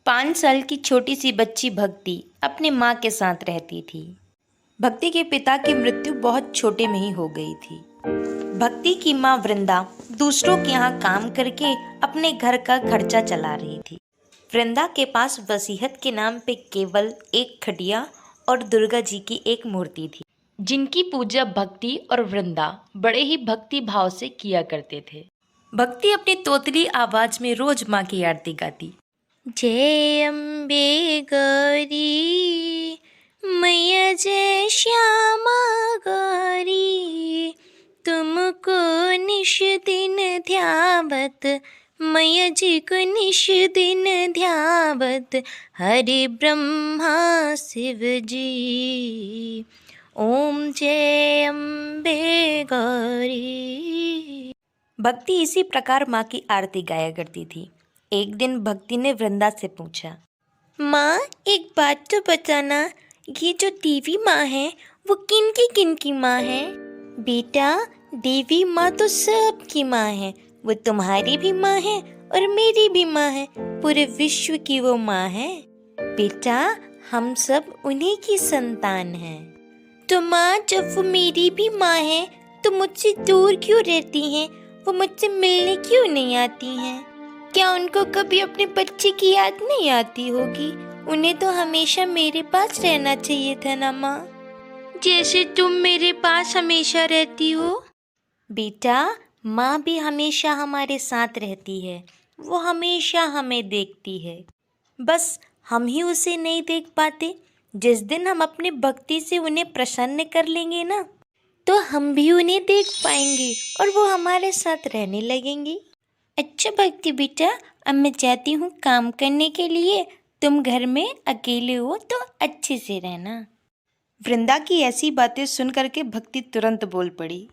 5 साल की छोटी सी बच्ची भक्ति अपनी माँ के साथ रहती थी। भक्ति के पिता की मृत्यु बहुत छोटे में ही हो गई थी। भक्ति की माँ वृंदा दूसरों के यहाँ काम करके अपने घर का खर्चा चला रही थी। वृंदा के पास वसीयत के नाम पे केवल एक खटिया और दुर्गा जी की एक मूर्ति थी, जिनकी पूजा भक्ति और वृंदा बड़े ही भक्ति भाव से किया करते थे। भक्ति अपनी तोतली आवाज में रोज माँ की आरती गाती। जय अम्बे गौरी मैया, जय श्यामा गौरी, तुमको निश दिन ध्यावत, मैया जी को निश दिन ध्यावत, हरे ब्रह्मा शिव जी, ओम जय अम्बे गौरी। भक्ति इसी प्रकार माँ की आरती गाया करती थी। एक दिन भक्ति ने वृंदा से पूछा, माँ एक बात तो बताना, ये जो देवी माँ है वो किन की माँ है? बेटा, देवी माँ तो सबकी माँ है, वो तुम्हारी भी माँ है और मेरी भी माँ है, पूरे विश्व की वो माँ है। बेटा, हम सब उन्हीं की संतान हैं। तो माँ, जब वो मेरी भी माँ है तो मुझसे दूर क्यों रहती हैं? वो मुझसे मिलने क्यों नहीं आती हैं? क्या उनको कभी अपने बच्चे की याद नहीं आती होगी? उन्हें तो हमेशा मेरे पास रहना चाहिए था ना माँ, जैसे तुम मेरे पास हमेशा रहती हो। बेटा, माँ भी हमेशा हमारे साथ रहती है, वो हमेशा हमें देखती है, बस हम ही उसे नहीं देख पाते। जिस दिन हम अपनी भक्ति से उन्हें प्रसन्न कर लेंगे ना, तो हम भी उन्हें देख पाएंगे और वो हमारे साथ रहने लगेंगी। अच्छा भक्ति बेटा, अब मैं जाती हूँ काम करने के लिए, तुम घर में अकेले हो तो अच्छे से रहना। वृंदा की ऐसी बातें सुन करके भक्ति तुरंत बोल पड़ी,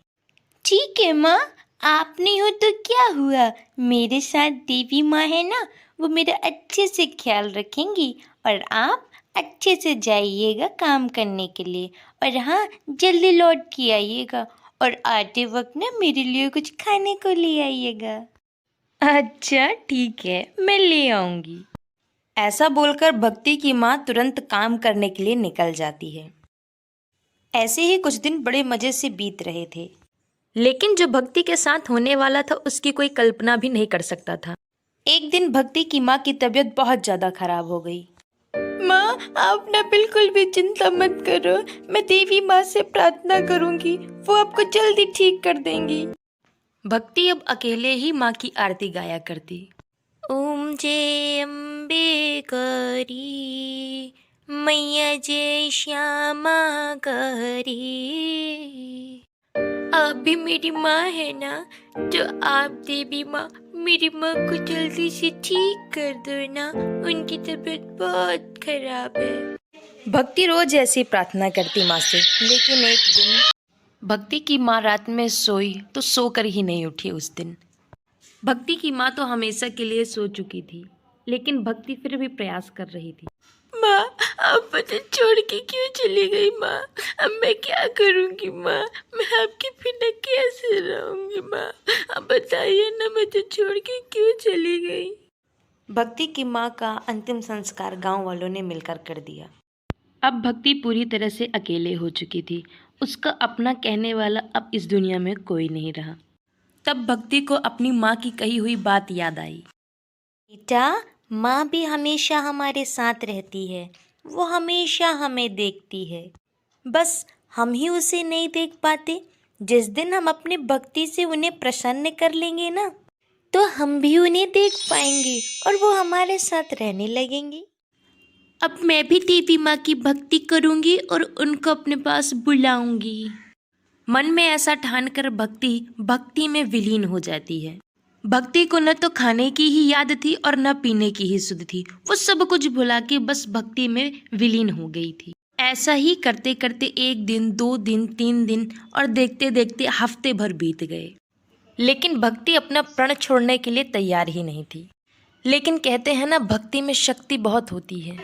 ठीक है माँ, आप नहीं हो तो क्या हुआ, मेरे साथ देवी माँ है ना, वो मेरा अच्छे से ख्याल रखेंगी और आप अच्छे से जाइएगा काम करने के लिए, और हाँ, जल्दी लौट के आइएगा और आते वक्त ना मेरे लिए कुछ खाने को ले आइएगा। अच्छा ठीक है, मैं ले आऊँगी। ऐसा बोलकर भक्ति की माँ तुरंत काम करने के लिए निकल जाती है। ऐसे ही कुछ दिन बड़े मज़े से बीत रहे थे, लेकिन जो भक्ति के साथ होने वाला था उसकी कोई कल्पना भी नहीं कर सकता था। एक दिन भक्ति की माँ की तबीयत बहुत ज़्यादा खराब हो गई। माँ, आप ना बिल्कुल भी चिंता मत करो, मैं देवी माँ से प्रार्थना करूँगी, वो आपको जल्दी ठीक कर देंगी। भक्ति अब अकेले ही माँ की आरती गाया करती। ओम जय अम्बे गौरी मैया, जय श्यामा गौरी, आप भी मेरी माँ है ना, तो आप देवी माँ मेरी माँ को जल्दी से ठीक कर दो ना, उनकी तबीयत बहुत खराब है। भक्ति रोज ऐसी प्रार्थना करती माँ से, लेकिन एक दिन भक्ति की माँ रात में सोई तो सोकर ही नहीं उठी। उस दिन भक्ति की माँ तो हमेशा के लिए सो चुकी थी, लेकिन भक्ति फिर भी प्रयास कर रही थी। माँ, आप मुझे छोड़ के क्यों चली गई माँ? अब मैं क्या करूँगी माँ? मैं आपके बिना कैसे रहूँगी माँ? अब बताइए ना, मुझे छोड़ के क्यों चली गई? भक्ति की माँ का अंतिम संस्कार गांव वालों ने मिलकर कर दिया। अब भक्ति पूरी तरह से अकेले हो चुकी थी। उसका अपना कहने वाला अब इस दुनिया में कोई नहीं रहा। तब भक्ति को अपनी माँ की कही हुई बात याद आई। बेटा, माँ भी हमेशा हमारे साथ रहती है, वो हमेशा हमें देखती है, बस हम ही उसे नहीं देख पाते। जिस दिन हम अपनी भक्ति से उन्हें प्रसन्न कर लेंगे ना, तो हम भी उन्हें देख पाएंगे और वो हमारे साथ रहने लगेंगी। अब मैं भी देवी माँ की भक्ति करूँगी और उनको अपने पास बुलाऊंगी। मन में ऐसा ठानकर भक्ति में विलीन हो जाती है। भक्ति को न तो खाने की ही याद थी और न पीने की ही सुध थी। वो सब कुछ भुला के बस भक्ति में विलीन हो गई थी। ऐसा ही करते करते 1 दिन, 2 दिन, 3 दिन और देखते देखते हफ्ते भर बीत गए, लेकिन भक्ति अपना प्रण छोड़ने के लिए तैयार ही नहीं थी। लेकिन कहते हैं ना, भक्ति में शक्ति बहुत होती है।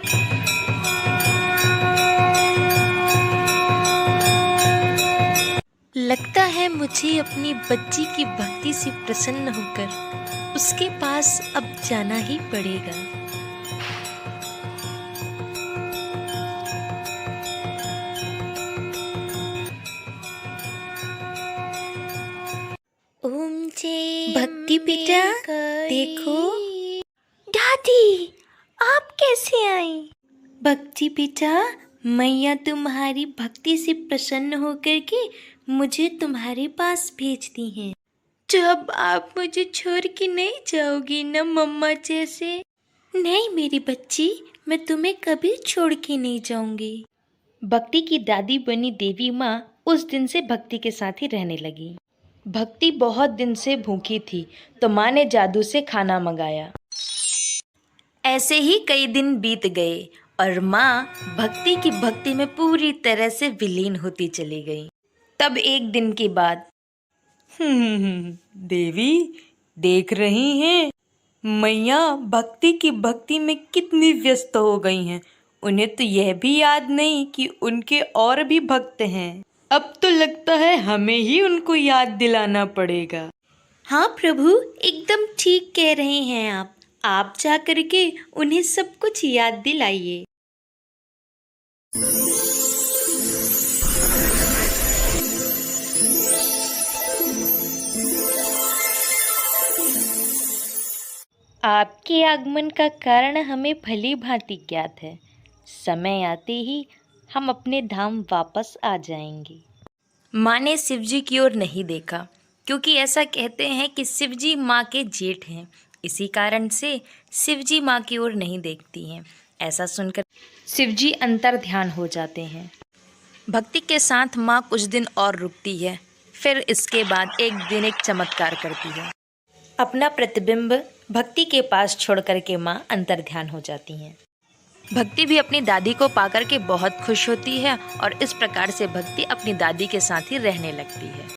लगता है मुझे अपनी बच्ची की भक्ति से प्रसन्न होकर उसके पास अब जाना ही पड़ेगा। ओम जय भक्ति बेटा, देखो। दादी, आप कैसे आई? भक्ति बेटा, मैया तुम्हारी भक्ति से प्रसन्न होकर के मुझे तुम्हारे पास भेजती हैं। जब आप मुझे छोड़ के नहीं जाओगी ना मम्मा जैसे? नहीं मेरी बच्ची, मैं तुम्हें कभी छोड़ के नहीं जाऊंगी। भक्ति की दादी बनी देवी माँ उस दिन से भक्ति के साथ ही रहने लगी। भक्ति बहुत दिन से भूखी थी तो माँ ने जादू से खाना मंगाया। ऐसे ही कई दिन बीत गए और माँ भक्ति की भक्ति में पूरी तरह से विलीन होती चली गई। तब एक दिन की बात, देवी, देख रही हैं मैया भक्ति की भक्ति में कितनी व्यस्त हो गई हैं। उन्हें तो यह भी याद नहीं कि उनके और भी भक्त हैं। अब तो लगता है हमें ही उनको याद दिलाना पड़ेगा। हाँ प्रभु, एकदम ठीक कह रहे हैं आप जा करके उन्हें सब कुछ याद दिलाइए। आपके आगमन का कारण हमें भली भांति ज्ञात है। समय आते ही हम अपने धाम वापस आ जाएंगे। माँ ने शिवजी की ओर नहीं देखा, क्योंकि ऐसा कहते हैं कि शिवजी माँ के जेठ हैं। इसी कारण से शिवजी माँ की ओर नहीं देखती हैं। ऐसा सुनकर शिवजी अंतर ध्यान हो जाते हैं। भक्ति के साथ माँ कुछ दिन और रुकती है, फिर इसके बाद एक दिन एक चमत्कार करती है। अपना प्रतिबिंब भक्ति के पास छोड़ करके माँ अंतर ध्यान हो जाती हैं। भक्ति भी अपनी दादी को पाकर के बहुत खुश होती है और इस प्रकार से भक्ति अपनी दादी के साथ ही रहने लगती है।